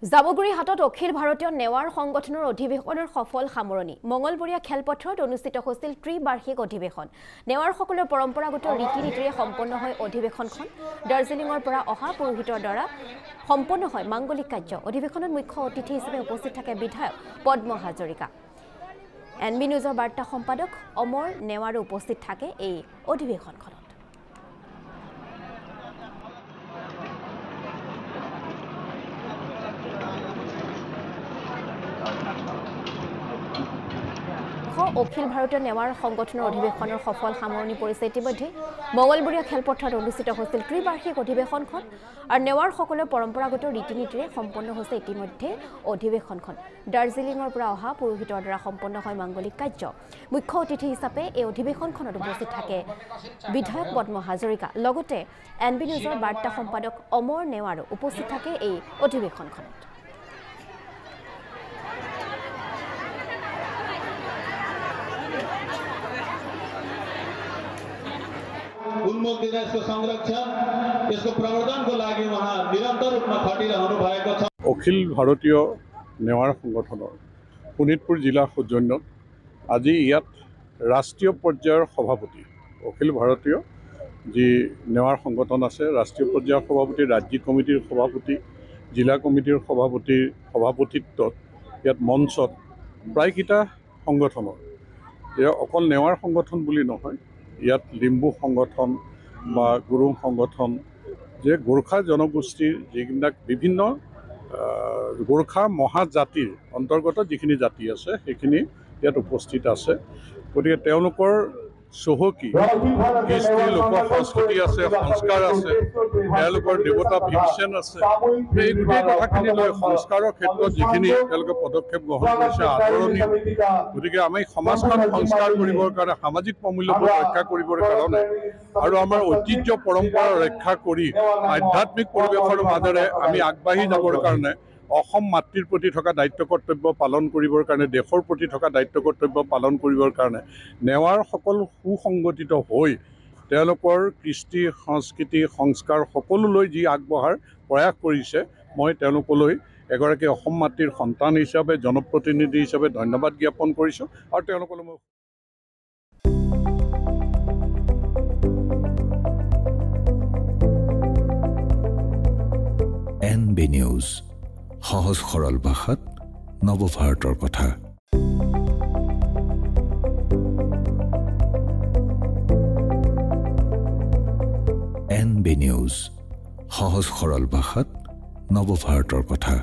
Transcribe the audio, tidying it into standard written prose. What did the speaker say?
জামুগুৰি হাটত অখিল ভাৰতীয় নেৱাৰ সংগঠনৰ অধিৱেশনৰ সফল সামৰণি মঙ্গলবৰীয়া খেলপথাৰত অনুষ্ঠিত হৈছিল ত্ৰিবাৰ্ষিক অধিৱেশন নেৱাৰসকলৰ পৰম্পৰাগত ৰীতি-নীতিৰে সম্পন্ন হয় অধিৱেশনখন দাৰ্জিলিঙৰ পৰা অহা পুৰোহিতৰ দ্বাৰা সম্পন্ন হয় মাংগলিক কাৰ্য অধিৱেশনত মুখ্য অতিথি হিচাপে উপস্থিত থাকে বিধায়ক পদ্ম হাজৰিকা এনবি নিউজৰ বাৰ্তা সম্পাদক অমৰ নেৱাৰো উপস্থিত থাকে এই অধিৱেশনখনত অখিল ভাৰতীয় নেৱাৰ সংগঠনৰ অধিৱেশনৰ সফল সামৰণি পৰিছে ইতিমধ্যে মঙ্গলবৰীয়া খেলপথাৰত অনুষ্ঠিত হৈছিল ত্ৰিবাৰ্ষিক অধিৱেশনখন আৰু নেৱাৰসকলৰ পৰম্পৰাগত ৰীতি-নীতিৰে সম্পন্ন হৈছে ইতিমধ্যে অধিৱেশনখন দাৰ্জিলিঙৰ পৰা অহা পুৰোহিতৰ দ্বাৰা সম্পন্ন হয় মাংগলিক কাৰ্য মুখ্য অতিথি হিচাপে এই অধিৱেশনখনত উপস্থিত থাকে বিধায়ক পদ্ম হাজৰিকা লগতে এনবি নিউজৰ বাৰ্তা সম্পাদক অমৰ নেৱাৰো উপস্থিত থাকে এই অধিৱেশনখনত उन्मुख दिन यसको संरक्षण यसको प्रवर्धनको लागि उहाँ निरन्तर रूपमा खटिरहनु भएको छ অখিল ভাৰতীয় নেৱাৰ সংগঠনৰ শোণিতপুৰ জিলা সৌজন্যত আজি ইয়াত ৰাষ্ট্ৰীয় পৰ্যায়ৰ সভাপতি অখিল ভাৰতীয় যি নেৱাৰ সংগঠন আছে ৰাষ্ট্ৰীয় পৰ্যায়ৰ সভাপতি ৰাজ্যিক কমিটিৰ সভাপতি জিলা কমিটিৰ সভাপতিৰ সভাপতিত্বত ইয়াত মঞ্চত প্ৰায়কেইটা সংগঠনৰ অকল নেৱাৰ সংগঠন বুলি নহয় ইয়াত লিম্বু সংগঠন বা গুৰুং সংগঠন যে গোৰ্খা জনগোষ্ঠীৰ যিবিলাক বিভিন্ন গোৰ্খা মহাজাতিৰ অন্তৰ্গত যিখিনি জাতি আছে সেইখিনি ইয়াত উপস্থিত আছে গতিকে তেওঁলোকৰ চহকী কৃষ্টি লোক সংস্কৃতি আছে সংস্কাৰ আছে তেওঁলোকৰ দেৱতা ভীমসেন আছে এই গোটেই কথাখিনি লৈ সংস্কাৰৰ ক্ষেত্ৰত যিখিনি তেওঁলোকে পদক্ষেপ গ্ৰহণ কৰিছে আদৰণীয় গতিকে আমি সমাজখন সংস্কাৰ কৰিবৰ কাৰণে সামাজিক প্ৰমূল্যবোৰ ৰক্ষা কৰিবৰ কাৰণে আৰু আমাৰ ঐতিহ্য পৰম্পৰা ৰক্ষা কৰি আধ্যাত্মিক পৰিৱেশৰ মাজেৰে আমি আগবাঢ়ি যাবৰ কাৰণে অসম মাতৃৰ প্ৰতি থকা দায়িত্ব কৰ্তব্য পালন কৰিবৰ কাৰণে দেশৰ প্ৰতি থকা দায়িত্ব কৰ্তব্য পালন কৰিবৰ কাৰণে নেৱাৰ সকল সুসংগঠিত হৈ তেওঁলোকৰ কৃষ্টি সংস্কৃতি সংস্কাৰ সকলোলৈ যি আগবঢ়াৰ প্ৰয়াস কৰিছে মই তেওঁলোকলৈ এগৰাকী অসম মাতৃৰ সন্তান হিচাপে জনপ্ৰতিনিধি হিচাপে ধন্যবাদ জ্ঞাপন কৰিছোঁ আৰু তেওঁলোকলৈ মই এনবি নিউজ সহজ সৰল ভাষাত নৱভাৰতৰ কথা এনবি নিউজ সহজ সৰল ভাষাত নৱভাৰতৰ কথা